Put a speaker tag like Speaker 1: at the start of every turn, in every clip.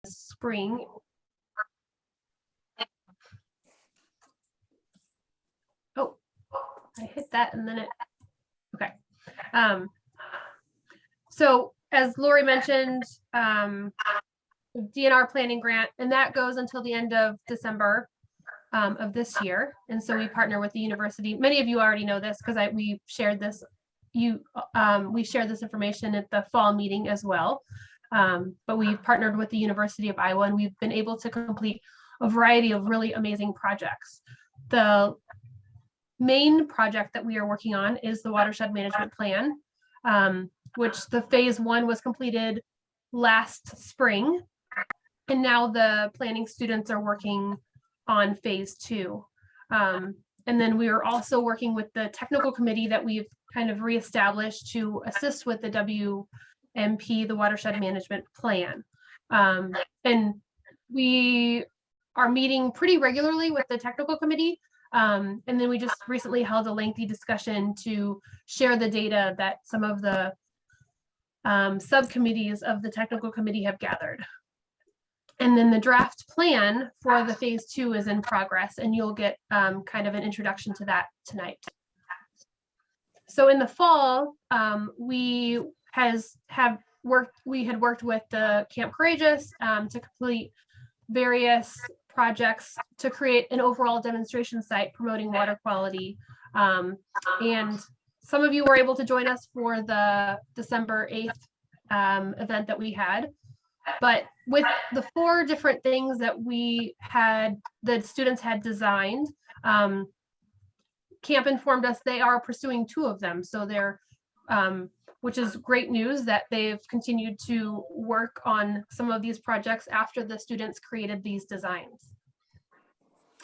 Speaker 1: spring. Oh, I hit that and then it, okay. So as Lori mentioned, DNR planning grant, and that goes until the end of December of this year. And so we partner with the university. Many of you already know this because we shared this. We shared this information at the fall meeting as well. But we've partnered with the University of Iowa, and we've been able to complete a variety of really amazing projects. The main project that we are working on is the Watershed Management Plan, which the phase 1 was completed last spring. And now the planning students are working on phase 2. And then we are also working with the technical committee that we've kind of reestablished to assist with the WMP, the Watershed Management Plan. And we are meeting pretty regularly with the technical committee. And then we just recently held a lengthy discussion to share the data that some of the subcommittees of the technical committee have gathered. And then the draft plan for the phase 2 is in progress, and you'll get kind of an introduction to that tonight. So in the fall, we had worked with the Camp Courageous to complete various projects to create an overall demonstration site promoting water quality. And some of you were able to join us for the December 8th event that we had. But with the 4 different things that the students had designed, Camp informed us they are pursuing 2 of them. So they're, which is great news that they've continued to work on some of these projects after the students created these designs.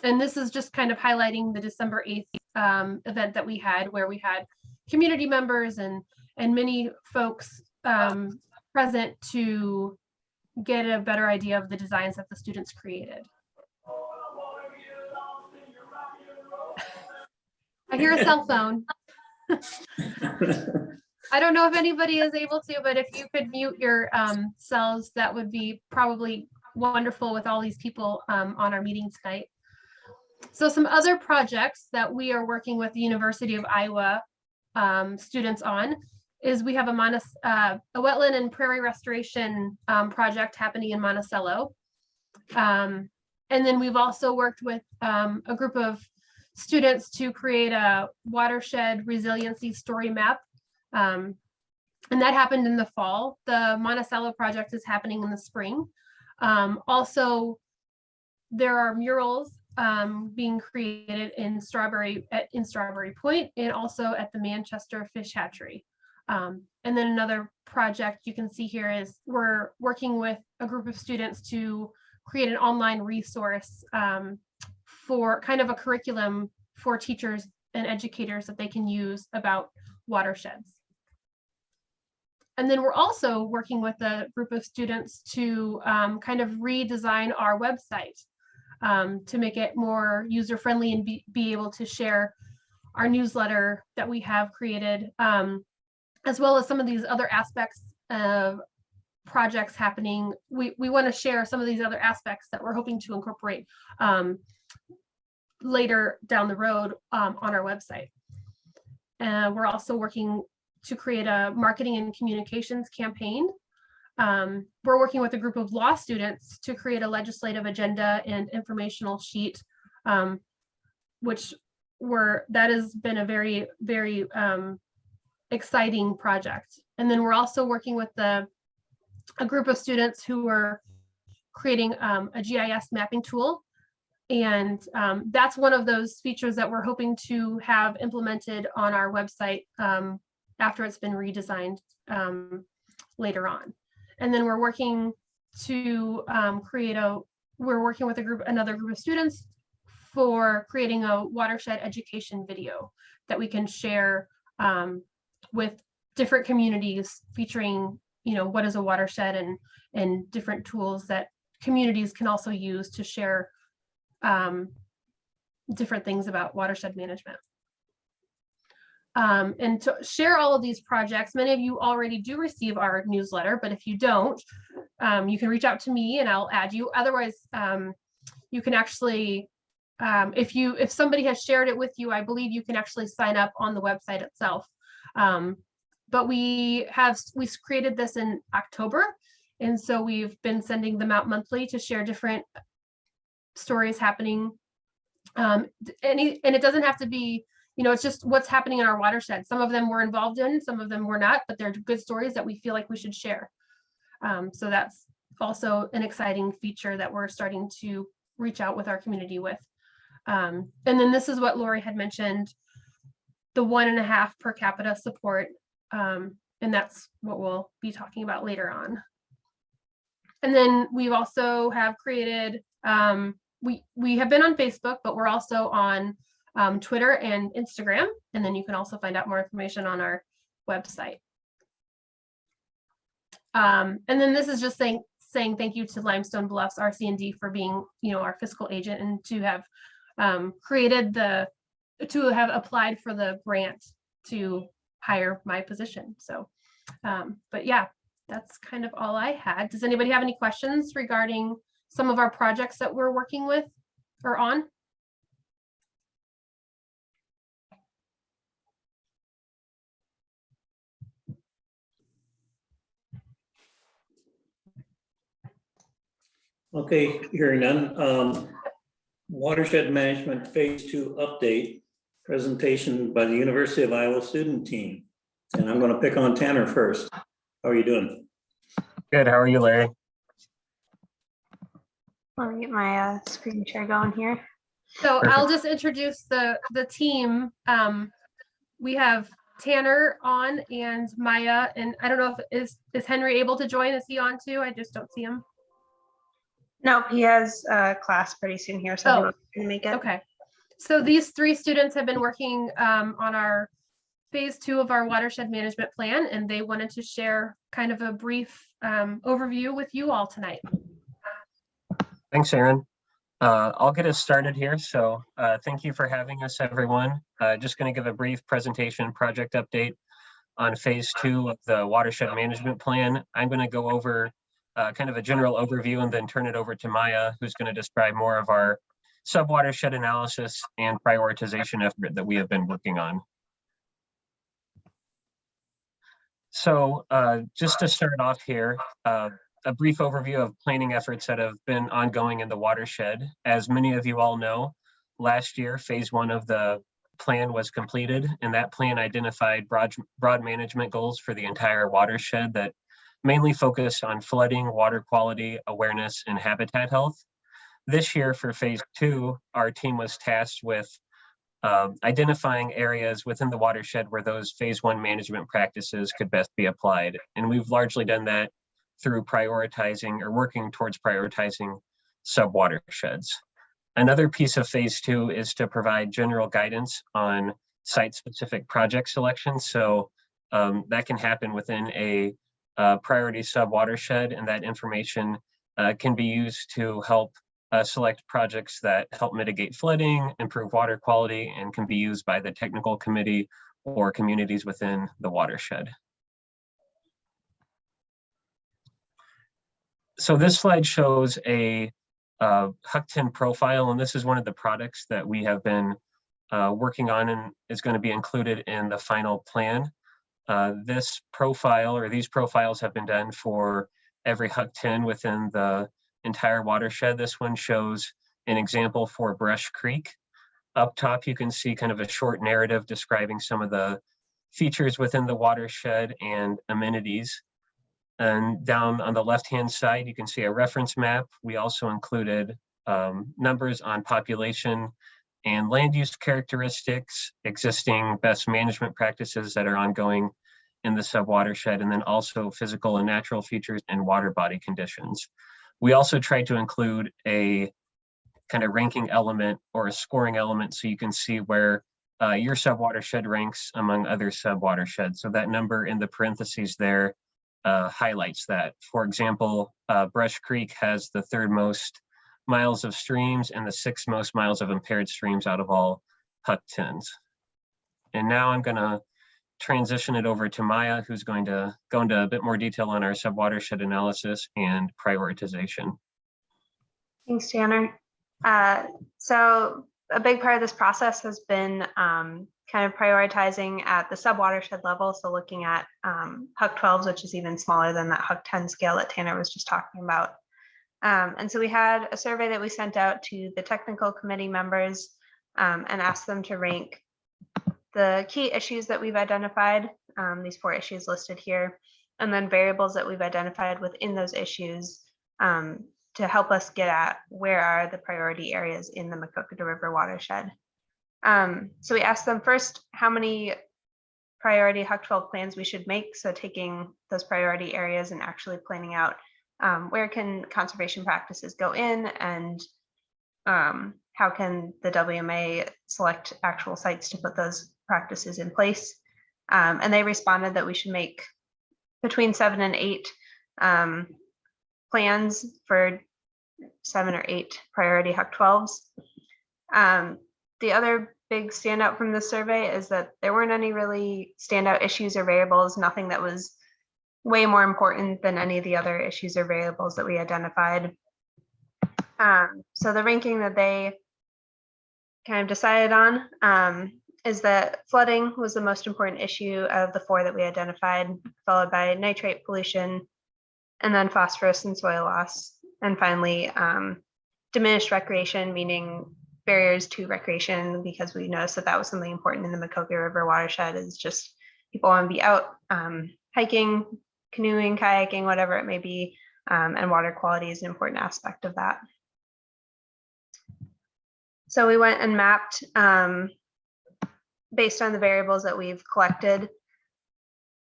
Speaker 1: And this is just kind of highlighting the December 8th event that we had, where we had community members and many folks present to get a better idea of the designs that the students created. I hear a cell phone. I don't know if anybody is able to, but if you could mute your cells, that would be probably wonderful with all these people on our meeting tonight. So some other projects that we are working with the University of Iowa students on is we have a wetland and prairie restoration project happening in Monticello. And then we've also worked with a group of students to create a watershed resiliency story map. And that happened in the fall. The Monticello project is happening in the spring. Also, there are murals being created in Strawberry Point and also at the Manchester Fish Hatchery. And then another project you can see here is we're working with a group of students to create an online resource for kind of a curriculum for teachers and educators that they can use about watersheds. And then we're also working with a group of students to kind of redesign our website to make it more user-friendly and be able to share our newsletter that we have created, as well as some of these other aspects of projects happening. We want to share some of these other aspects that we're hoping to incorporate later down the road on our website. We're also working to create a marketing and communications campaign. We're working with a group of law students to create a legislative agenda and informational sheet, that has been a very, very exciting project. And then we're also working with a group of students who are creating a GIS mapping tool. And that's one of those features that we're hoping to have implemented on our website after it's been redesigned later on. And then we're working to we're working with another group of students for creating a watershed education video that we can share with different communities, featuring, what is a watershed and different tools that communities can also use to share different things about watershed management. and to share all of these projects. Many of you already do receive our newsletter, but if you don't, you can reach out to me and I'll add you. Otherwise, you can actually, if somebody has shared it with you, I believe you can actually sign up on the website itself. But we created this in October, and so we've been sending them out monthly to share different stories happening. And it doesn't have to be, it's just what's happening in our watershed. Some of them we're involved in, some of them we're not, but they're good stories that we feel like we should share. So that's also an exciting feature that we're starting to reach out with our community with. And then this is what Lori had mentioned, the 1.5 per capita support. And that's what we'll be talking about later on. And then we've also have created, we have been on Facebook, but we're also on Twitter and Instagram. And then you can also find out more information on our website. And then this is just saying thank you to Limestone Bluffs RC&D for being, our fiscal agent, and to have to have applied for the grant to hire my position. So, but yeah, that's kind of all I had. Does anybody have any questions regarding some of our projects that we're working with or on?
Speaker 2: Okay, hearing none. Watershed Management Phase 2 update presentation by the University of Iowa student team. And I'm going to pick on Tanner first. How are you doing?
Speaker 3: Good. How are you, Larry?
Speaker 4: Let me get my screen share going here.
Speaker 1: So
Speaker 3: Perfect.
Speaker 1: I'll just introduce the team. We have Tanner on and Maya, and I don't know if is Henry able to join? Is he on too? I just don't see him.
Speaker 4: Nope, he has class pretty soon here, so
Speaker 1: Oh,
Speaker 4: he can make it.
Speaker 1: Okay. So these 3 students have been working on our Phase 2 of our Watershed Management Plan, and they wanted to share kind of a brief overview with you all tonight.
Speaker 3: Thanks, Aaron. I'll get us started here. So thank you for having us, everyone. Just going to give a brief presentation project update on Phase 2 of the Watershed Management Plan. I'm going to go over kind of a general overview and then turn it over to Maya, who's going to describe more of our sub-watershed analysis and prioritization effort that we have been working on. So just to start off here, a brief overview of planning efforts that have been ongoing in the watershed. As many of you all know, last year, Phase 1 of the plan was completed, and that plan identified broad management goals for the entire watershed that mainly focused on flooding, water quality, awareness, and habitat health. This year for Phase 2, our team was tasked with identifying areas within the watershed where those Phase 1 management practices could best be applied. And we've largely done that through prioritizing or working towards prioritizing sub-watersheds. Another piece of Phase 2 is to provide general guidance on site-specific project selection. So that can happen within a priority sub-watershed, and that information can be used to help select projects that help mitigate flooding, improve water quality, and can be used by the technical committee or communities within the watershed. So this slide shows a Huck profile, and this is one of the products that we have been working on and is going to be included in the final plan. This profile, or these profiles, have been done for every Huck within the entire watershed. This one shows an example for Brush Creek. Up top, you can see kind of a short narrative describing some of the features within the watershed and amenities. And down on the left-hand side, you can see a reference map. We also included numbers on population and land use characteristics, existing best management practices that are ongoing in the sub-watershed, and then also physical and natural features and water body conditions. We also tried to include a kind of ranking element or a scoring element so you can see where your sub-watershed ranks among other sub-watersheds. So that number in the parentheses there highlights that. For example, Brush Creek has the 3rd most miles of streams and the 6th most miles of impaired streams out of all Huck 10s. And now I'm going to transition it over to Maya, who's going to go into a bit more detail on our subwatershed analysis and prioritization.
Speaker 4: Thanks, Tanner. So a big part of this process has been kind of prioritizing at the subwatershed level. So looking at Huck 12s, which is even smaller than that Huck 10 scale that Tanner was just talking about. And so we had a survey that we sent out to the technical committee members and asked them to rank the key issues that we've identified, these 4 issues listed here, and then variables that we've identified within those issues to help us get at where are the priority areas in the Maquoketa River watershed. So we asked them first how many priority Huck 12 plans we should make. So taking those priority areas and actually planning out where can conservation practices go in, and how can the WMA select actual sites to put those practices in place. And they responded that we should make between 7 and 8 plans for 7 or 8 priority Huck 12s. The other big standout from this survey is that there weren't any really standout issues or variables, nothing that was way more important than any of the other issues or variables that we identified. So the ranking that they kind of decided on is that flooding was the most important issue of the 4 that we identified, followed by nitrate pollution, and then phosphorus and soil loss. And finally, diminished recreation, meaning barriers to recreation, because we noticed that that was something important in the Maquoketa River watershed, is just people want to be out hiking, canoeing, kayaking, whatever it may be, and water quality is an important aspect of that. So we went and mapped, based on the variables that we've collected,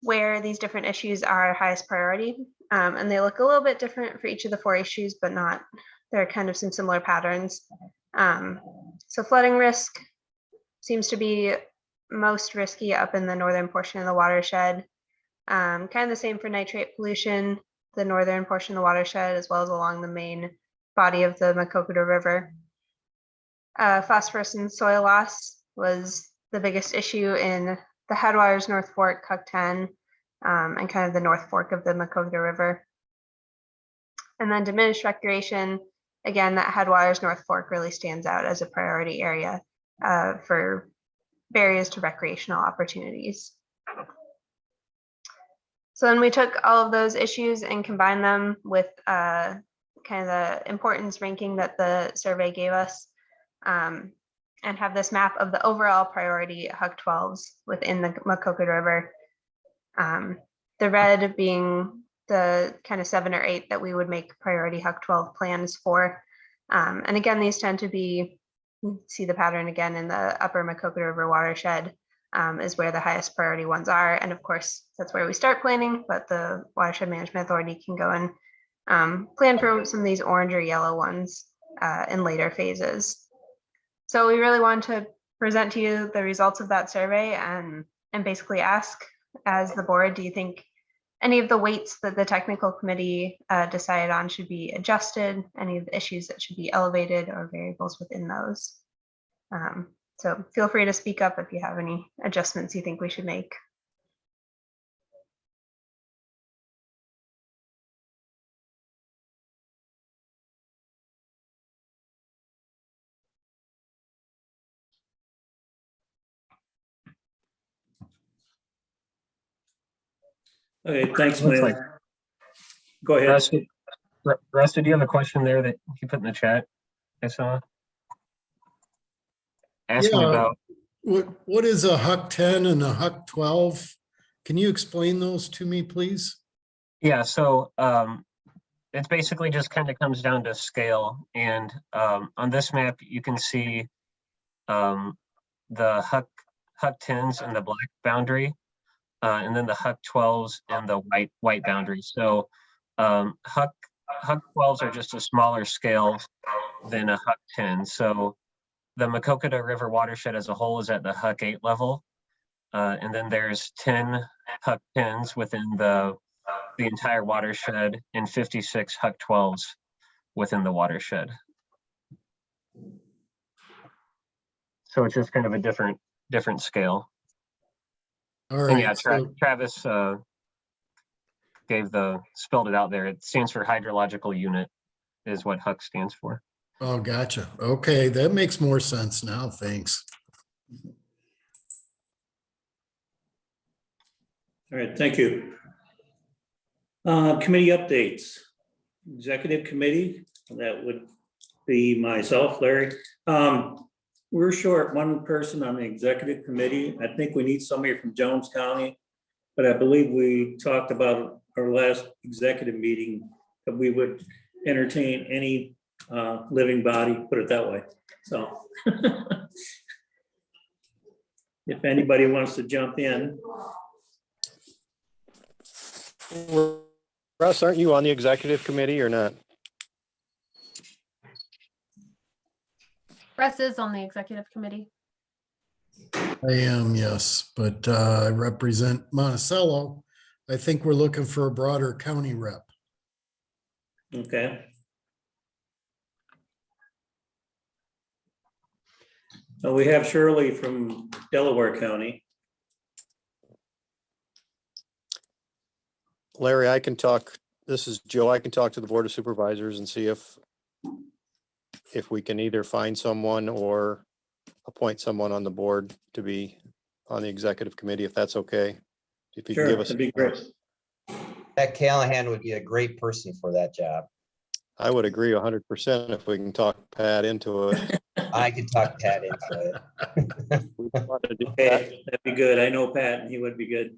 Speaker 4: where these different issues are highest priority. And they look a little bit different for each of the 4 issues, but not, there are kind of some similar patterns. So flooding risk seems to be most risky up in the northern portion of the watershed. Kind of the same for nitrate pollution, the northern portion of the watershed, as well as along the main body of the Maquoketa River. Phosphorus and soil loss was the biggest issue in the Headwaters North Fork, Huck 10, and kind of the North Fork of the Maquoketa River. And then diminished recreation, again, that Headwaters North Fork really stands out as a priority area for barriers to recreational opportunities. So then we took all of those issues and combined them with kind of the importance ranking that the survey gave us, and have this map of the overall priority Huck 12s within the Maquoketa River. The red being the kind of 7 or 8 that we would make priority Huck 12 plans for. And again, these tend to be, you see the pattern again in the upper Maquoketa River watershed is where the highest priority ones are. And of course, that's where we start planning, but the Watershed Management Authority can go and plan for some of these orange or yellow ones in later phases. So we really want to present to you the results of that survey and basically ask, as the board, do you think any of the weights that the technical committee decided on should be adjusted, any of the issues that should be elevated, or variables within those? So feel free to speak up if you have any adjustments you think we should make.
Speaker 2: Okay, thanks,
Speaker 3: Looks
Speaker 2: Maya.
Speaker 3: like-
Speaker 2: Go ahead.
Speaker 3: Rusty, do you have a question there that you put in the chat? I saw. Asking
Speaker 5: Yeah.
Speaker 3: about,
Speaker 5: What is a Huck 10 and a Huck 12? Can you explain those to me, please?
Speaker 3: yeah, so it's basically just kind of comes down to scale. And on this map, you can see the Huck 10s and the black boundary, and then the Huck 12s and the white boundary. So Huck 12s are just a smaller scale than a Huck 10. So the Maquoketa River watershed as a whole is at the Huck 8 level. And then there's 10 Huck 10s within the entire watershed and 56 Huck 12s within the watershed. So it's just kind of a different scale.
Speaker 5: All
Speaker 3: And yeah,
Speaker 5: right, so,
Speaker 3: Travis spelled it out there. It stands for hydrological unit is what Huck stands for.
Speaker 5: oh, gotcha. Okay, that makes more sense now. Thanks.
Speaker 2: All right, thank you. Committee updates. Executive committee, that would be myself, Larry. We're short one person on the executive committee. I think we need somebody from Jones County, but I believe we talked about our last executive meeting that we would entertain any living body, put it that way. So if anybody wants to jump in.
Speaker 6: Russ, aren't you on the executive committee or not?
Speaker 1: Russ is on the executive committee.
Speaker 5: I am, yes, but I represent Monticello. I think we're looking for a broader county rep.
Speaker 2: Okay. We have Shirley from Delaware County.
Speaker 6: Larry, I can talk, this is Joe, I can talk to the Board of Supervisors and see if we can either find someone or appoint someone on the board to be on the executive committee, if that's okay. If you can
Speaker 2: Sure,
Speaker 6: give us,
Speaker 2: that'd be great.
Speaker 7: That Callahan would be a great person for that job.
Speaker 6: I would agree 100% if we can talk Pat into it.
Speaker 7: I could talk Pat into it.
Speaker 6: We want to do that.
Speaker 2: Okay, that'd be good. I know Pat and he would be good.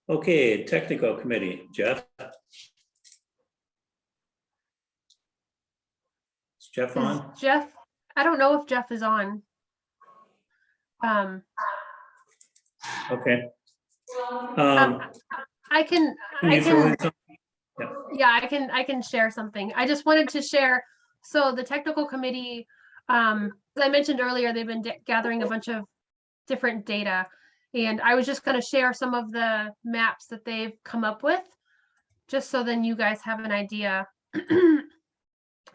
Speaker 2: Okay, technical committee, Jeff. Is Jeff
Speaker 1: Is
Speaker 2: on?
Speaker 1: Jeff, I don't know if Jeff is on.
Speaker 2: Okay.
Speaker 1: I can,
Speaker 2: Can
Speaker 1: I
Speaker 2: you throw in
Speaker 1: can,
Speaker 2: some-
Speaker 1: yeah, I can share something. I just wanted to share, so the technical committee, as I mentioned earlier, they've been gathering a bunch of different data. And I was just gonna share some of the maps that they've come up with, just so then you guys have an idea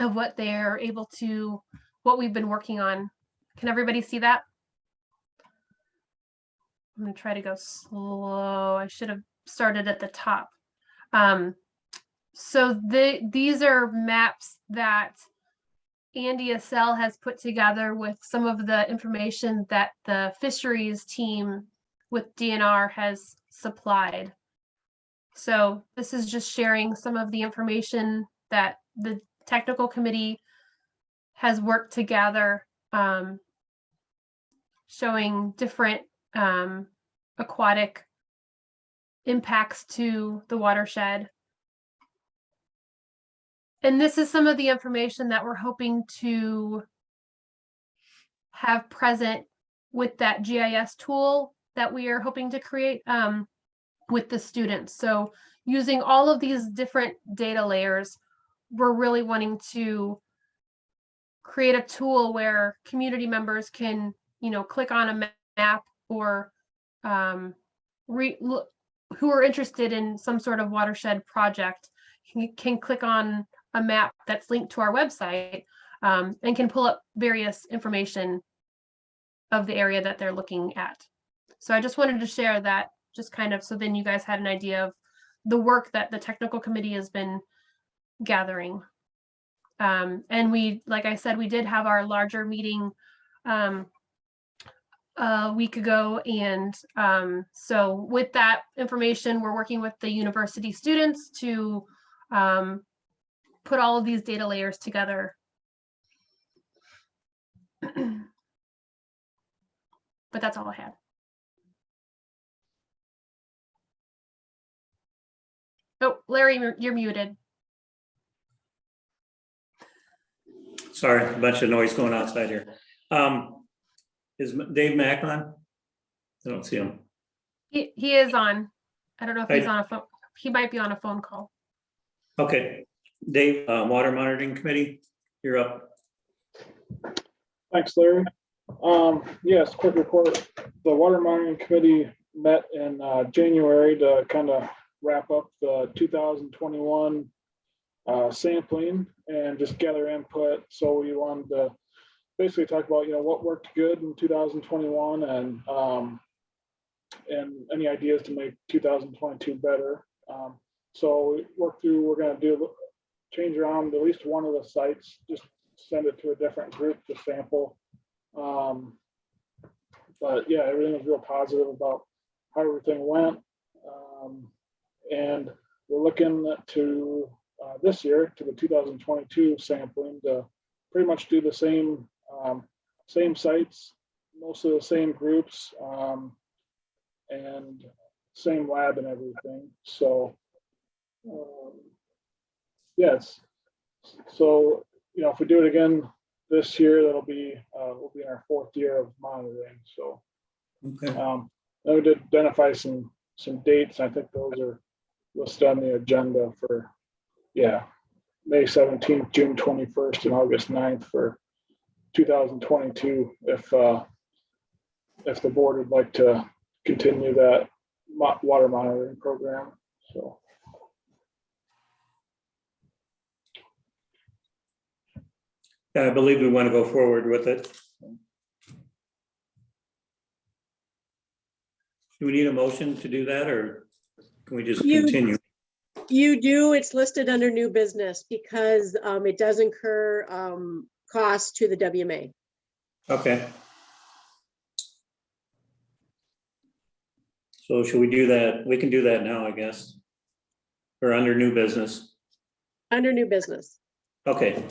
Speaker 1: of what they're able to, what we've been working on. Can everybody see that? I'm gonna try to go slow. I should have started at the top. So these are maps that Andy Assell has put together with some of the information that the fisheries team with DNR has supplied. So this is just sharing some of the information that the technical committee has worked to gather, showing different aquatic impacts to the watershed. And this is some of the information that we're hoping to have present with that GIS tool that we are hoping to create with the students. So using all of these different data layers, we're really wanting to create a tool where community members can, you know, click on a map or who are interested in some sort of watershed project can click on a map that's linked to our website and can pull up various information of the area that they're looking at. So I just wanted to share that, just kind of, so then you guys had an idea of the work that the technical committee has been gathering. And we, like I said, we did have our larger meeting a week ago. And so with that information, we're working with the university students to put all of these data layers together. But that's all I had. Oh, Larry, you're muted.
Speaker 2: Sorry, a bunch of noise going outside here. Is Dave Mack on? I don't see him.
Speaker 1: He is on. I don't know if he's
Speaker 2: Right.
Speaker 1: on a phone. He might be on a phone call.
Speaker 2: Okay, Dave, Water Monitoring Committee, you're up.
Speaker 8: Thanks, Larry. Yes, quick report. The Water Monitoring Committee met in January to kind of wrap up the 2021 sampling and just gather input. So we wanted to basically talk about, what worked good in 2021 and and any ideas to make 2022 better. So we worked through, we're gonna change around at least one of the sites, just send it to a different group to sample. But yeah, everything was real positive about how everything went. And we're looking to this year to the 2022 sampling to pretty much do the same sites, most of the same groups, and same lab and everything. So yes, so if we do it again this year, that'll be we'll be in our 4th year of monitoring. So
Speaker 2: Okay.
Speaker 8: then we did identify some dates. I think those are listed on the agenda for May 17th, June 21st, and August 9th for 2022. If the board would like to continue that water monitoring program. So.
Speaker 2: I believe we want to go forward with it. Do we need a motion to do that, or can we just continue?
Speaker 9: You do, it's listed under new business because it does incur costs to the WMA.
Speaker 2: Okay. So should we do that? We can do that now, I guess. Or under new business.
Speaker 9: Under new business.
Speaker 2: Okay,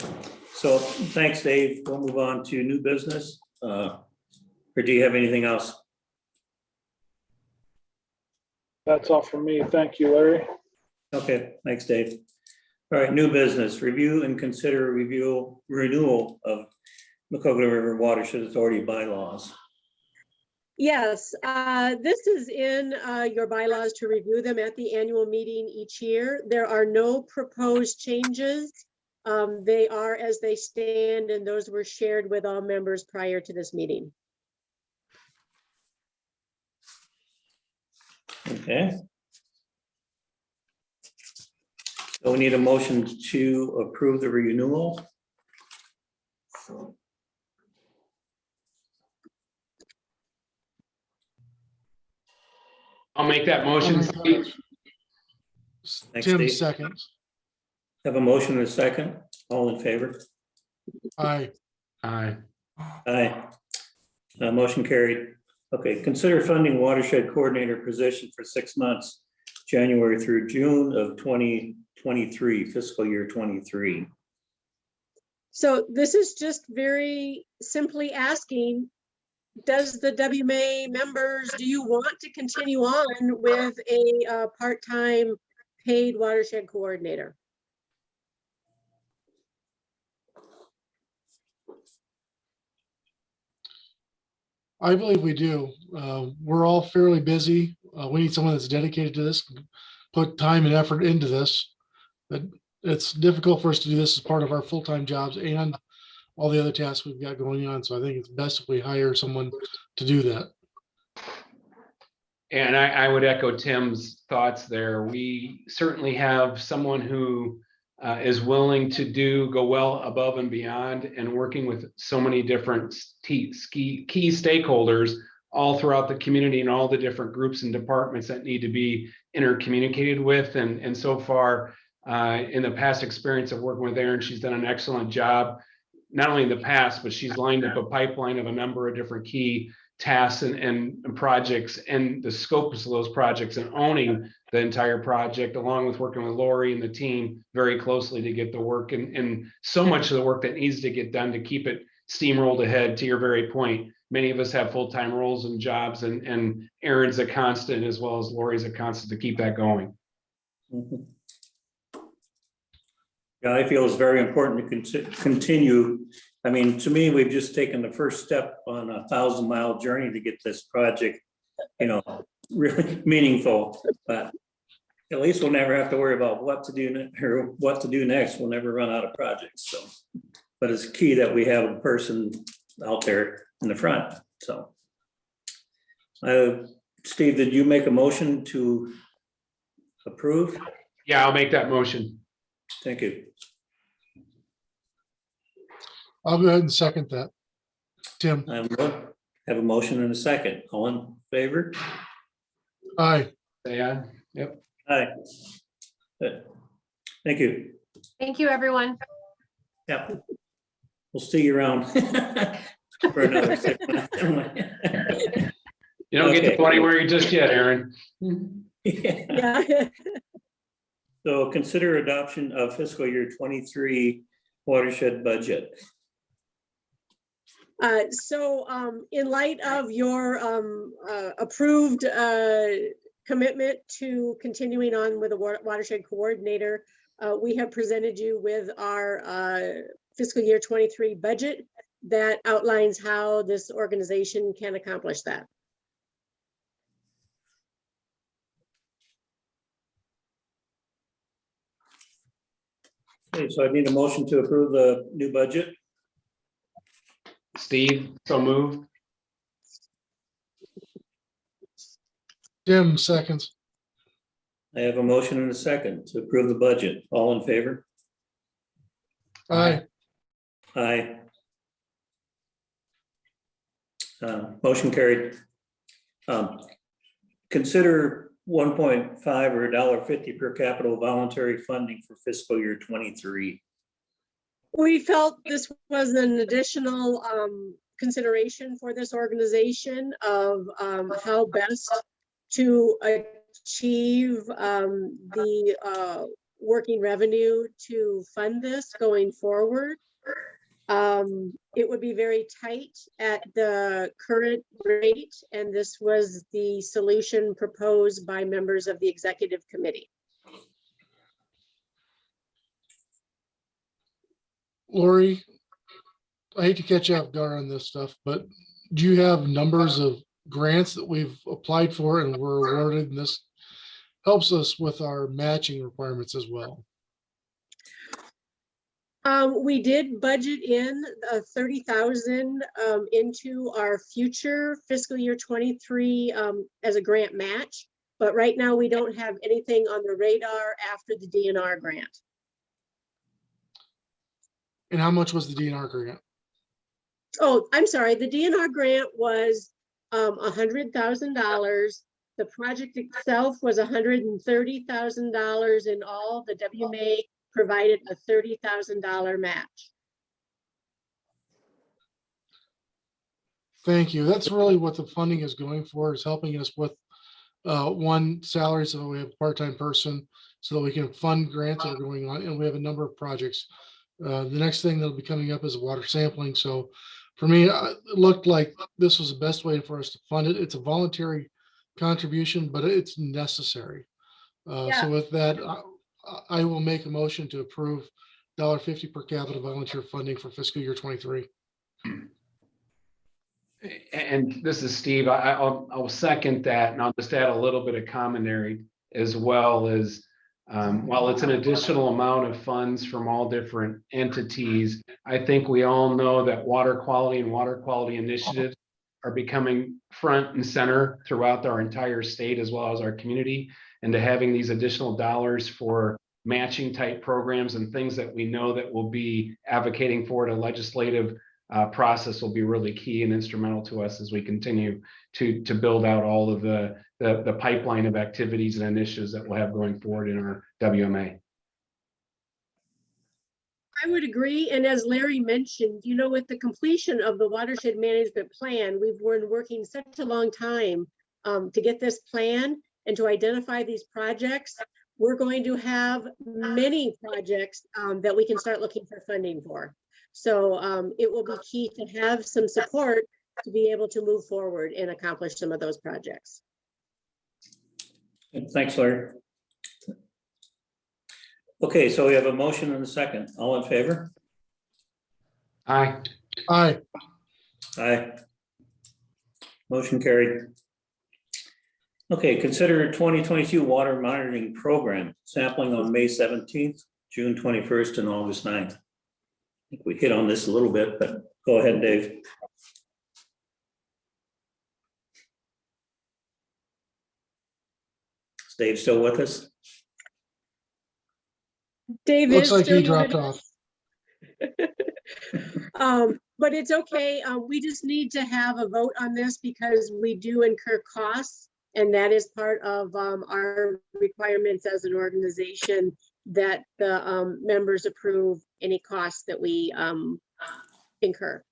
Speaker 2: so thanks, Dave. We'll move on to new business. Or do you have anything else?
Speaker 8: That's all from me. Thank you, Larry.
Speaker 2: Okay, thanks, Dave. All right, new business, review and consider renewal of Macocota River Watershed Authority bylaws.
Speaker 9: Yes, this is in your bylaws to review them at the annual meeting each year. There are no proposed changes. They are as they stand, and those were shared with all members prior to this meeting.
Speaker 2: Okay. So we need a motion to approve the renewal.
Speaker 10: I'll make that motion. Steve.
Speaker 2: Thanks,
Speaker 11: Tim
Speaker 2: Dave.
Speaker 11: seconds.
Speaker 2: Have a motion and a second. All in favor?
Speaker 11: Aye.
Speaker 10: Aye.
Speaker 2: Aye. Motion carried. Okay, consider funding watershed coordinator position for 6 months, January through June of 2023, fiscal year 23.
Speaker 9: So this is just very simply asking, does the WMA members, do you want to continue on with a part-time paid watershed coordinator?
Speaker 11: I believe we do. We're all fairly busy. We need someone that's dedicated to this, put time and effort into this. But it's difficult for us to do this as part of our full-time jobs and all the other tasks we've got going on. So I think it's best if we hire someone to do that.
Speaker 10: And I would echo Tim's thoughts there. We certainly have someone who is willing to go well above and beyond, and working with so many different key stakeholders all throughout the community and all the different groups and departments that need to be intercommunicated with. And so far, in the past experience of working with Erin, she's done an excellent job, not only in the past, but she's lined up a pipeline of a number of different key tasks and projects, and the scopes of those projects, and owning the entire project, along with working with Lori and the team very closely to get the work and so much of the work that needs to get done to keep it steamrolled ahead. To your very point, many of us have full-time roles and jobs, and Erin's a constant as well as Lori's a constant to keep that going.
Speaker 2: Mhm. Yeah, I feel it's very important to continue. I mean, to me, we've just taken the first step on a 1,000-mile journey to get this project, really meaningful. But at least we'll never have to worry about what to do next. We'll never run out of projects. So, but it's key that we have a person out there in the front. So, Steve, did you make a motion to approve?
Speaker 10: Yeah, I'll make that motion.
Speaker 2: Thank you.
Speaker 11: I'll go ahead and second that. Tim.
Speaker 2: I have a motion and a second. All in favor?
Speaker 11: Aye.
Speaker 10: say aye. Yep.
Speaker 2: Aye. Good. Thank you.
Speaker 1: Thank you, everyone.
Speaker 2: Yeah. We'll see you around for another 6 months.
Speaker 10: You don't get
Speaker 2: Okay.
Speaker 10: to go anywhere just yet, Aaron.
Speaker 2: Yeah.
Speaker 9: Yeah.
Speaker 2: So consider adoption of fiscal year 23 watershed budget.
Speaker 9: In light of your approved commitment to continuing on with the watershed coordinator, we have presented you with our fiscal year 23 budget that outlines how this organization can accomplish that.
Speaker 2: Okay, so I need a motion to approve the new budget.
Speaker 10: Steve, so moved.
Speaker 11: Tim, seconds.
Speaker 2: I have a motion and a second to approve the budget. All in favor?
Speaker 11: Aye.
Speaker 2: Aye. Motion carried. Consider 1.5 or $1.50 per capita voluntary funding for fiscal year 23.
Speaker 9: We felt this was an additional consideration for this organization of how best to achieve the working revenue to fund this going forward. It would be very tight at the current rate, and this was the solution proposed by members of the executive committee.
Speaker 11: Lori, I hate to catch you off guard on this stuff, but do you have numbers of grants that we've applied for and were awarded? And this helps us with our matching requirements as well.
Speaker 9: We did budget in 30,000 into our future fiscal year 23 as a grant match, but right now we don't have anything on the radar after the DNR grant.
Speaker 11: And how much was the DNR grant?
Speaker 9: Oh, I'm sorry. The DNR grant was $100,000. The project itself was $130,000 in all. The WMA provided a $30,000 match.
Speaker 11: Thank you. That's really what the funding is going for, is helping us with one, salary, so we have a part-time person, so that we can fund grants that are going on, and we have a number of projects. The next thing that'll be coming up is water sampling. So for me, it looked like this was the best way for us to fund it. It's a voluntary contribution, but it's necessary. So with that, I will make a motion to approve $1.50 per capita volunteer funding for fiscal year 23.
Speaker 10: And this is Steve. I'll second that, and I'll just add a little bit of commentary as well. As while it's an additional amount of funds from all different entities, I think we all know that water quality and water quality initiatives are becoming front and center throughout our entire state as well as our community. And to having these additional dollars for matching type programs and things that we know that we'll be advocating for in a legislative process will be really key and instrumental to us as we continue to build out all of the pipeline of activities and initiatives that we'll have going forward in our WMA.
Speaker 9: I would agree. And as Larry mentioned, you know, with the completion of the Watershed Management Plan, we've been working such a long time to get this plan and to identify these projects. We're going to have many projects that we can start looking for funding for. So it will be key to have some support to be able to move forward and accomplish some of those projects.
Speaker 2: Thanks, Larry. Okay, so we have a motion and a second. All in favor?
Speaker 10: Aye.
Speaker 11: Aye.
Speaker 2: Aye. Motion carried. Okay, consider 2022 water monitoring program sampling on May 17th, June 21st, and August 9th. I think we hit on this a little bit, but go ahead, Dave. Is Dave still with us?
Speaker 9: Dave
Speaker 11: Looks
Speaker 9: is
Speaker 11: like he
Speaker 9: still
Speaker 11: dropped
Speaker 9: with
Speaker 11: off.
Speaker 9: but it's okay. We just need to have a vote on this because we do incur costs And that is part of our requirements as an organization, that the members approve any costs that we incur.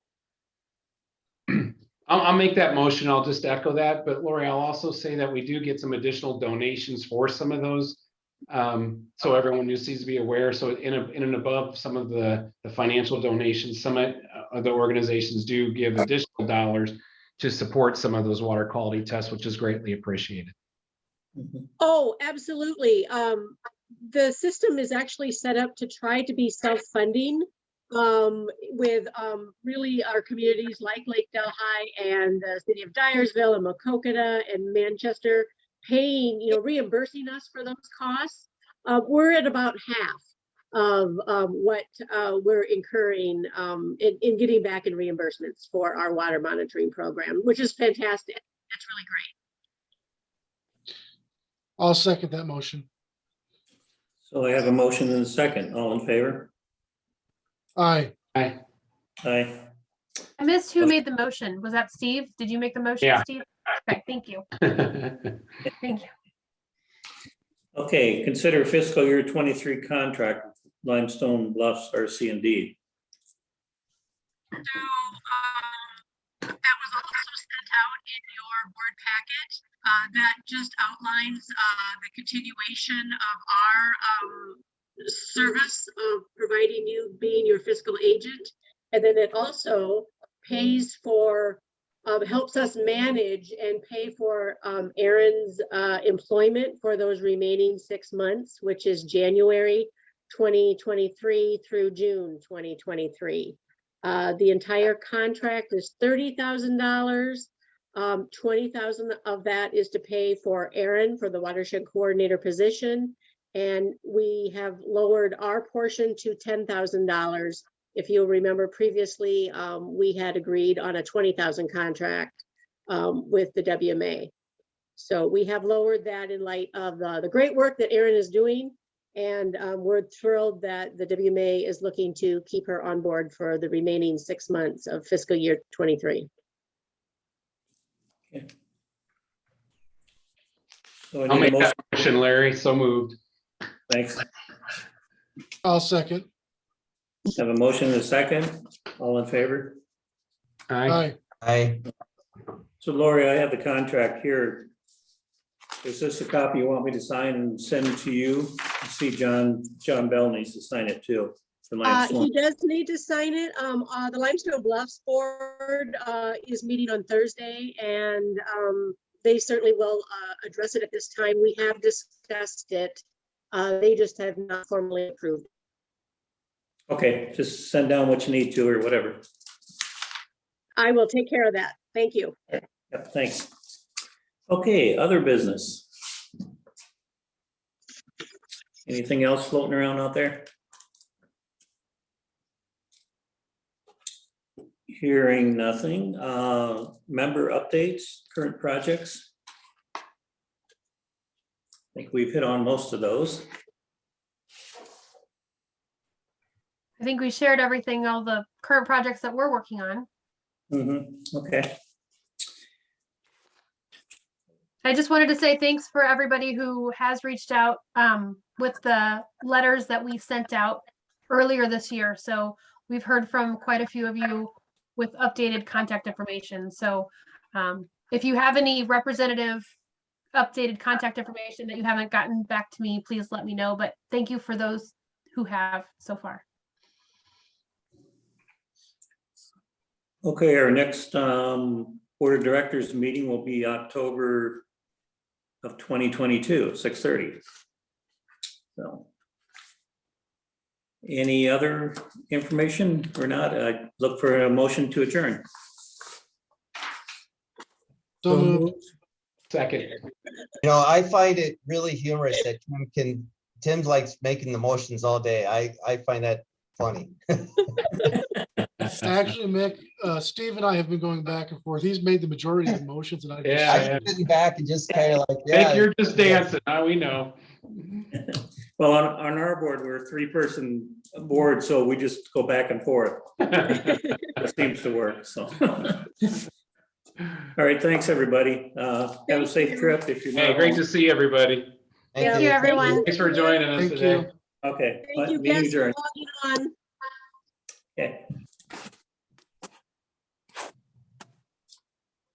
Speaker 10: I'll make that motion. I'll just echo that. But Lori, I'll also say that we do get some additional donations for some of those. So everyone just needs to be aware. So in and above some of the financial donations, some of the organizations do give additional dollars to support some of those water quality tests, which is greatly appreciated.
Speaker 9: Oh, absolutely. The system is actually set up to try to be self-funding with really our communities like Lake Delhi and the city of Dyersville and Macokota and Manchester paying, reimbursing us for those costs. We're at about half of what we're incurring in getting back in reimbursements for our water monitoring program, which is fantastic. That's really great.
Speaker 11: I'll second that motion.
Speaker 2: So I have a motion and a second. All in favor?
Speaker 11: Aye.
Speaker 10: Aye.
Speaker 2: Aye.
Speaker 1: I missed who made the motion. Was that Steve? Did you make the motion,
Speaker 10: Yeah.
Speaker 1: Steve? Okay, thank you. Thank you.
Speaker 2: Okay, consider fiscal year 23 contract with Limestone Bluffs RC&D.
Speaker 9: So that was also sent out in your board packet. That just outlines the continuation of our service of providing you being your fiscal agent. And then it also pays for, helps us manage and pay for Aaron's employment for those remaining 6 months, which is January 2023 through June 2023. The entire contract is $30,000. 20,000 of that is to pay for Aaron for the watershed coordinator position. And we have lowered our portion to $10,000. If you'll remember previously, we had agreed on a 20,000 contract with the WMA. So we have lowered that in light of the great work that Aaron is doing. And we're thrilled that the WMA is looking to keep her on board for the remaining 6 months of fiscal year 23.
Speaker 2: Okay. So I
Speaker 10: I'll
Speaker 2: need a
Speaker 10: make
Speaker 2: motion.
Speaker 10: that motion, Larry. So moved.
Speaker 2: Thanks.
Speaker 11: I'll second.
Speaker 2: Have a motion and a second. All in favor?
Speaker 10: Aye.
Speaker 11: Aye.
Speaker 2: So Lori, I have the contract here. Is this a copy you want me to sign and send to you? I see John Bell needs to sign it too. For Limestone.
Speaker 9: He does need to sign it. The Limestone Bluffs board is meeting on Thursday, and they certainly will address it at this time. We have discussed it. They just have not formally approved.
Speaker 2: Okay, just send down what you need to or whatever.
Speaker 9: I will take care of that. Thank you.
Speaker 2: Yep, thanks. Okay, other business. Anything else floating around out there? Hearing nothing. Member updates, current projects. I think we've hit on most of those.
Speaker 1: I think we shared everything, all the current projects that we're working on.
Speaker 2: Okay.
Speaker 1: I just wanted to say thanks for everybody who has reached out with the letters that we sent out earlier this year. So we've heard from quite a few of you with updated contact information. So if you have any representative updated contact information that you haven't gotten back to me, please let me know. But thank you for those who have so far.
Speaker 2: Okay, our next Board of Directors meeting will be October of 2022, 6:30. So any other information or not? I look for a motion to adjourn.
Speaker 11: So moved.
Speaker 10: Second.
Speaker 7: I find it really humorous that Tim likes making the motions all day. I find that funny.
Speaker 11: Actually, Mick, Steve and I have been going back and forth. He's made the majority of the motions and I just.
Speaker 10: Yeah.
Speaker 7: I'm sitting back and just kind of like,
Speaker 10: Mick,
Speaker 7: yeah.
Speaker 10: you're just dancing. Now we know.
Speaker 2: Well, on our board, we're a 3-person board, so we just go back and forth. It seems to work, so. All right, thanks, everybody. Have a
Speaker 9: Thank
Speaker 2: safe
Speaker 9: you.
Speaker 2: trip if you're
Speaker 10: Hey,
Speaker 2: not.
Speaker 10: great
Speaker 2: home.
Speaker 10: to see everybody.
Speaker 1: Thank you, everyone.
Speaker 10: Thanks for joining us
Speaker 11: Thank
Speaker 10: today.
Speaker 11: you.
Speaker 2: Okay.
Speaker 9: Thank you,
Speaker 2: meeting
Speaker 9: guys, for
Speaker 2: adjourned.
Speaker 9: logging on.
Speaker 2: Okay.